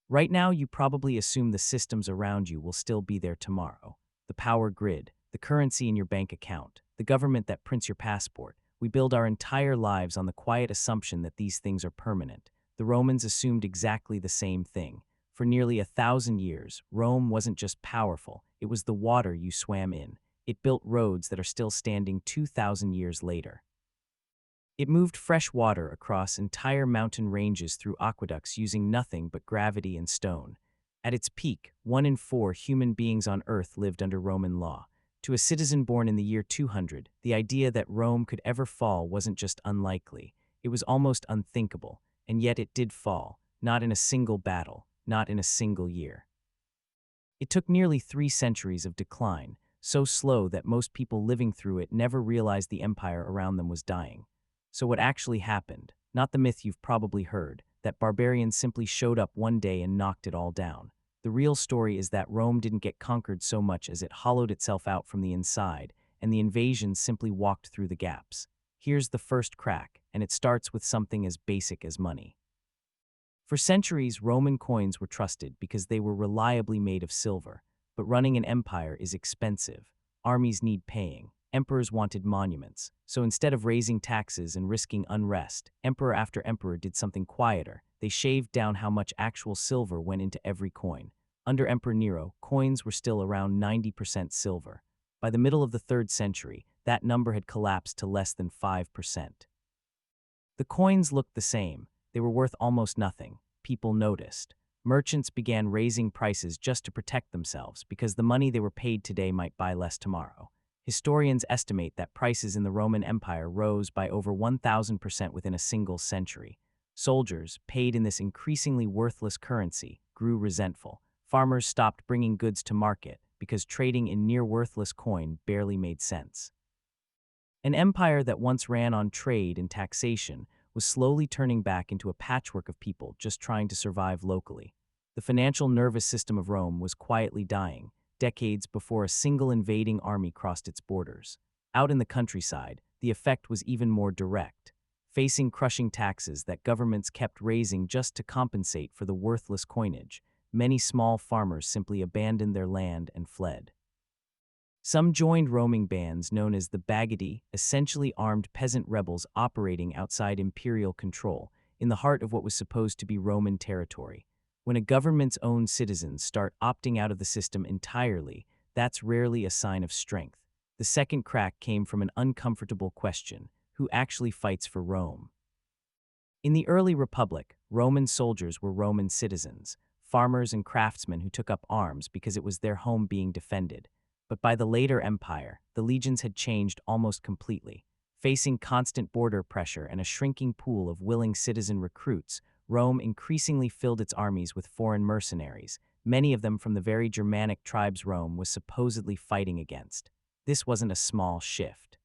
Right now, you probably assume the systems around you will still be there tomorrow. The power grid, the currency in your bank account, the government that prints your passport. We build our entire lives on the quiet assumption that these things are permanent. The Romans assumed exactly the same thing. For nearly 1,000 years, Rome wasn't just powerful, it was the water you swam in. It built roads that are still standing 2,000 years later. It moved fresh water across entire mountain ranges through aqueducts using nothing but gravity and stone. At its peak, 1 in 4 human beings on Earth lived under Roman law. To a citizen born in the year 200, the idea that Rome could ever fall wasn't just unlikely, it was almost unthinkable, and yet it did fall, not in a single battle, not in a single year. It took nearly 3 centuries of decline, so slow that most people living through it never realized the empire around them was dying. So what actually happened, not the myth you've probably heard, that barbarians simply showed up one day and knocked it all down. The real story is that Rome didn't get conquered so much as it hollowed itself out from the inside, and the invasions simply walked through the gaps. Here's the first crack, and it starts with something as basic as money. For centuries, Roman coins were trusted because they were reliably made of silver. But running an empire is expensive. Armies need paying. Emperors wanted monuments. So instead of raising taxes and risking unrest, emperor after emperor did something quieter. They shaved down how much actual silver went into every coin. Under Emperor Nero, coins were still around 90% silver. By the middle of the 3rd century, that number had collapsed to less than 5%. The coins looked the same. They were worth almost nothing. People noticed. Merchants began raising prices just to protect themselves because the money they were paid today might buy less tomorrow. Historians estimate that prices in the Roman Empire rose by over 1,000% within a single century. Soldiers, paid in this increasingly worthless currency, grew resentful. Farmers stopped bringing goods to market because trading in near-worthless coin barely made sense. An empire that once ran on trade and taxation was slowly turning back into a patchwork of people just trying to survive locally. The financial nervous system of Rome was quietly dying, decades before a single invading army crossed its borders. Out in the countryside, the effect was even more direct. Facing crushing taxes that governments kept raising just to compensate for the worthless coinage, many small farmers simply abandoned their land and fled. Some joined roaming bands known as the Bagaudae, essentially armed peasant rebels operating outside imperial control, in the heart of what was supposed to be Roman territory. When a government's own citizens start opting out of the system entirely, that's rarely a sign of strength. The second crack came from an uncomfortable question: who actually fights for Rome? In the early Republic, Roman soldiers were Roman citizens, farmers and craftsmen who took up arms because it was their home being defended. But by the later empire, the legions had changed almost completely. Facing constant border pressure and a shrinking pool of willing citizen recruits, Rome increasingly filled its armies with foreign mercenaries, many of them from the very Germanic tribes Rome was supposedly fighting against. This wasn't a small shift.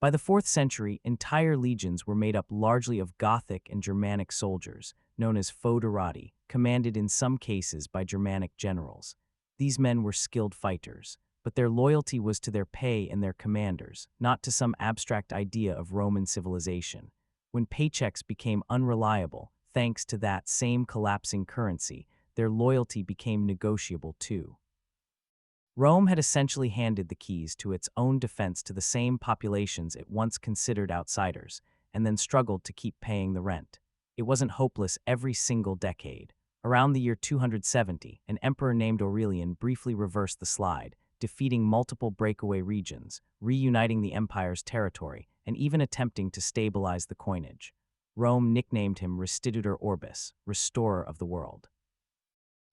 By the 4th century, entire legions were made up largely of Gothic and Germanic soldiers, known as foederati, commanded in some cases by Germanic generals. These men were skilled fighters, but their loyalty was to their pay and their commanders, not to some abstract idea of Roman civilization. When paychecks became unreliable, thanks to that same collapsing currency, their loyalty became negotiable too. Rome had essentially handed the keys to its own defense to the same populations it once considered outsiders, and then struggled to keep paying the rent. It wasn't hopeless every single decade. Around the year 270, an emperor named Aurelian briefly reversed the slide, defeating multiple breakaway regions, reuniting the empire's territory, and even attempting to stabilize the coinage. Rome nicknamed him Restitutor Orbis, restorer of the world.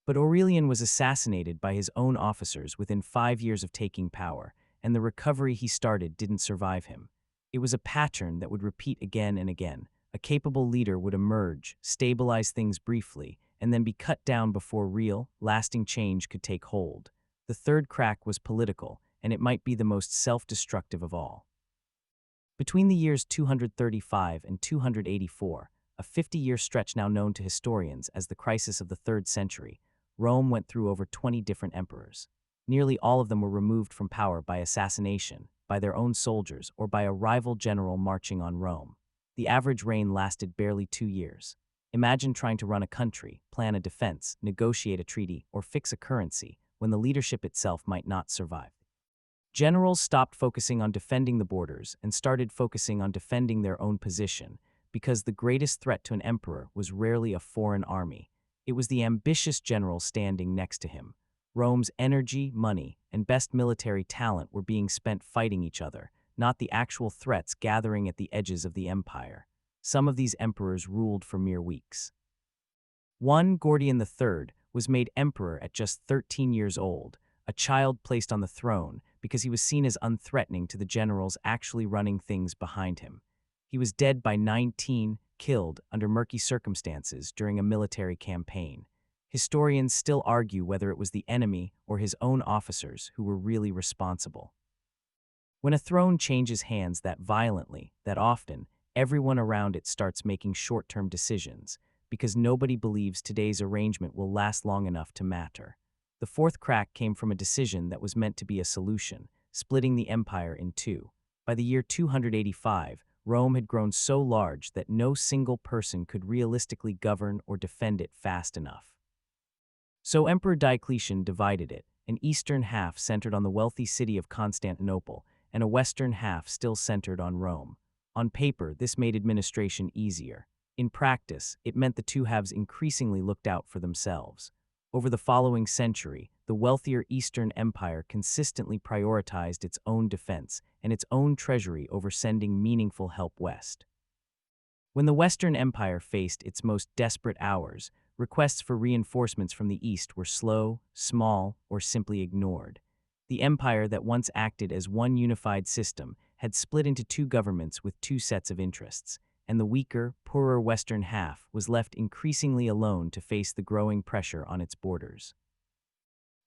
But Aurelian was assassinated by his own officers within 5 years of taking power, and the recovery he started didn't survive him. It was a pattern that would repeat again and again. A capable leader would emerge, stabilize things briefly, and then be cut down before real, lasting change could take hold. The third crack was political, and it might be the most self-destructive of all. Between the years 235 and 284, a 50-year stretch now known to historians as the crisis of the 3rd century, Rome went through over 20 different emperors. Nearly all of them were removed from power by assassination, by their own soldiers, or by a rival general marching on Rome. The average reign lasted barely 2 years. Imagine trying to run a country, plan a defense, negotiate a treaty, or fix a currency when the leadership itself might not survive. Generals stopped focusing on defending the borders and started focusing on defending their own position, because the greatest threat to an emperor was rarely a foreign army. It was the ambitious general standing next to him. Rome's energy, money, and best military talent were being spent fighting each other, not the actual threats gathering at the edges of the empire. Some of these emperors ruled for mere weeks. One, Gordian III, was made emperor at just 13 years old, a child placed on the throne because he was seen as unthreatening to the generals actually running things behind him. He was dead by 19, killed under murky circumstances during a military campaign. Historians still argue whether it was the enemy or his own officers who were really responsible. When a throne changes hands that violently, that often, everyone around it starts making short-term decisions, because nobody believes today's arrangement will last long enough to matter. The fourth crack came from a decision that was meant to be a solution, splitting the empire in two. By the year 285, Rome had grown so large that no single person could realistically govern or defend it fast enough. So Emperor Diocletian divided it, an eastern half centered on the wealthy city of Constantinople, and a western half still centered on Rome. On paper, this made administration easier. In practice, it meant the two halves increasingly looked out for themselves. Over the following century, the wealthier Eastern Empire consistently prioritized its own defense and its own treasury over sending meaningful help west. When the Western Empire faced its most desperate hours, requests for reinforcements from the East were slow, small, or simply ignored. The empire that once acted as one unified system had split into two governments with two sets of interests, and the weaker, poorer Western half was left increasingly alone to face the growing pressure on its borders.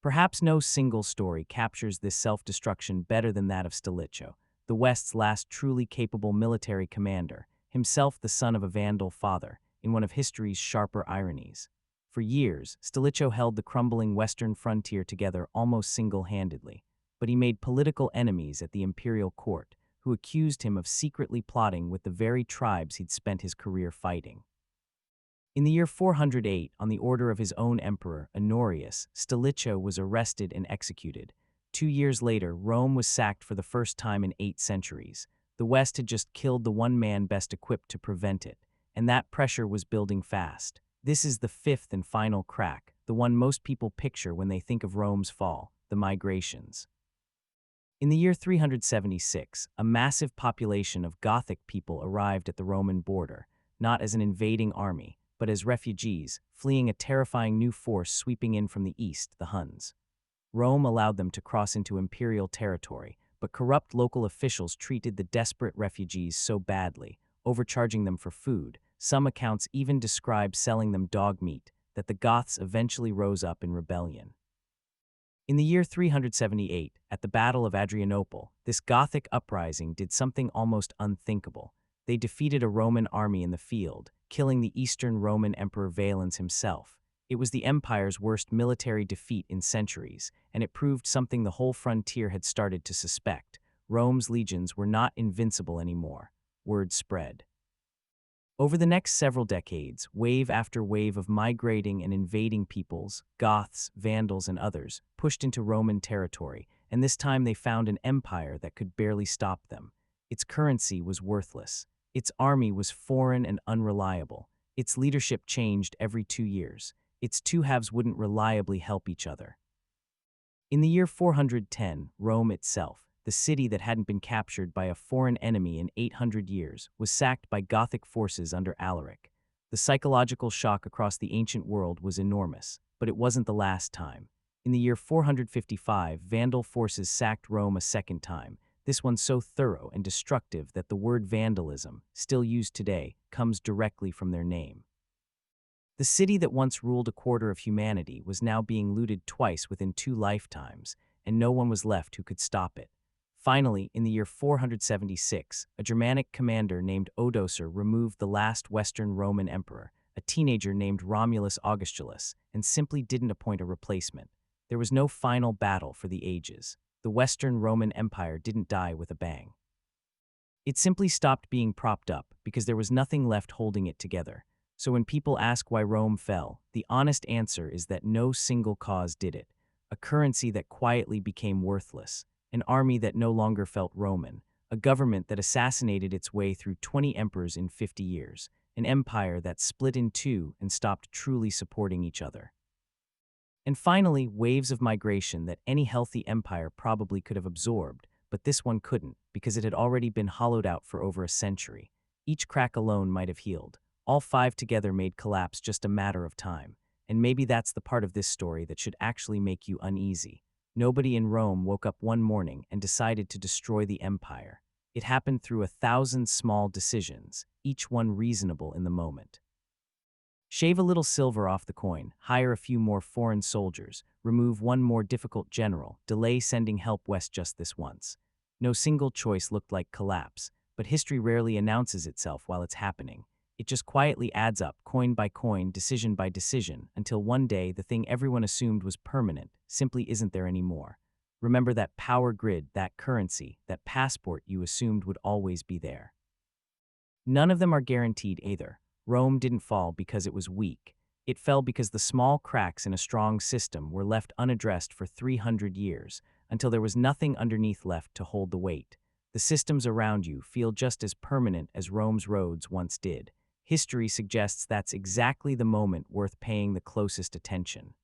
Perhaps no single story captures this self-destruction better than that of Stilicho, the West's last truly capable military commander, himself the son of a Vandal father, in one of history's sharper ironies. For years, Stilicho held the crumbling western frontier together almost single-handedly, but he made political enemies at the imperial court, who accused him of secretly plotting with the very tribes he'd spent his career fighting. In the year 408, on the order of his own emperor, Honorius, Stilicho was arrested and executed. 2 years later, Rome was sacked for the first time in 8 centuries. The West had just killed the one man best equipped to prevent it, and that pressure was building fast. This is the fifth and final crack, the one most people picture when they think of Rome's fall, the migrations. In the year 376, a massive population of Gothic people arrived at the Roman border, not as an invading army, but as refugees, fleeing a terrifying new force sweeping in from the east, the Huns. Rome allowed them to cross into imperial territory, but corrupt local officials treated the desperate refugees so badly, overcharging them for food. Some accounts even describe selling them dog meat, that the Goths eventually rose up in rebellion. In the year 378, at the Battle of Adrianople, this Gothic uprising did something almost unthinkable. They defeated a Roman army in the field, killing the Eastern Roman Emperor Valens himself. It was the empire's worst military defeat in centuries, and it proved something the whole frontier had started to suspect. Rome's legions were not invincible anymore. Word spread. Over the next several decades, wave after wave of migrating and invading peoples, Goths, Vandals, and others, pushed into Roman territory, and this time they found an empire that could barely stop them. Its currency was worthless. Its army was foreign and unreliable. Its leadership changed every 2 years. Its two halves wouldn't reliably help each other. In the year 410, Rome itself, the city that hadn't been captured by a foreign enemy in 800 years, was sacked by Gothic forces under Alaric. The psychological shock across the ancient world was enormous, but it wasn't the last time. In the year 455, Vandal forces sacked Rome a second time, this one so thorough and destructive that the word vandalism, still used today, comes directly from their name. The city that once ruled a quarter of humanity was now being looted twice within 2 lifetimes, and no one was left who could stop it. Finally, in the year 476, a Germanic commander named Odoacer removed the last Western Roman emperor, a teenager named Romulus Augustulus, and simply didn't appoint a replacement. There was no final battle for the ages. The Western Roman Empire didn't die with a bang. It simply stopped being propped up because there was nothing left holding it together. So when people ask why Rome fell, the honest answer is that no single cause did it. A currency that quietly became worthless, an army that no longer felt Roman, a government that assassinated its way through 20 emperors in 50 years, an empire that split in two and stopped truly supporting each other. And finally, waves of migration that any healthy empire probably could have absorbed, but this one couldn't because it had already been hollowed out for over a century. Each crack alone might have healed. All five together made collapse just a matter of time. And maybe that's the part of this story that should actually make you uneasy. Nobody in Rome woke up one morning and decided to destroy the empire. It happened through 1,000 small decisions, each one reasonable in the moment. Shave a little silver off the coin, hire a few more foreign soldiers, remove one more difficult general, delay sending help west just this once. No single choice looked like collapse, but history rarely announces itself while it's happening. It just quietly adds up, coin by coin, decision by decision, until one day the thing everyone assumed was permanent simply isn't there anymore. Remember that power grid, that currency, that passport you assumed would always be there. None of them are guaranteed either. Rome didn't fall because it was weak. It fell because the small cracks in a strong system were left unaddressed for 300 years, until there was nothing underneath left to hold the weight. The systems around you feel just as permanent as Rome's roads once did. History suggests that's exactly the moment worth paying the closest attention.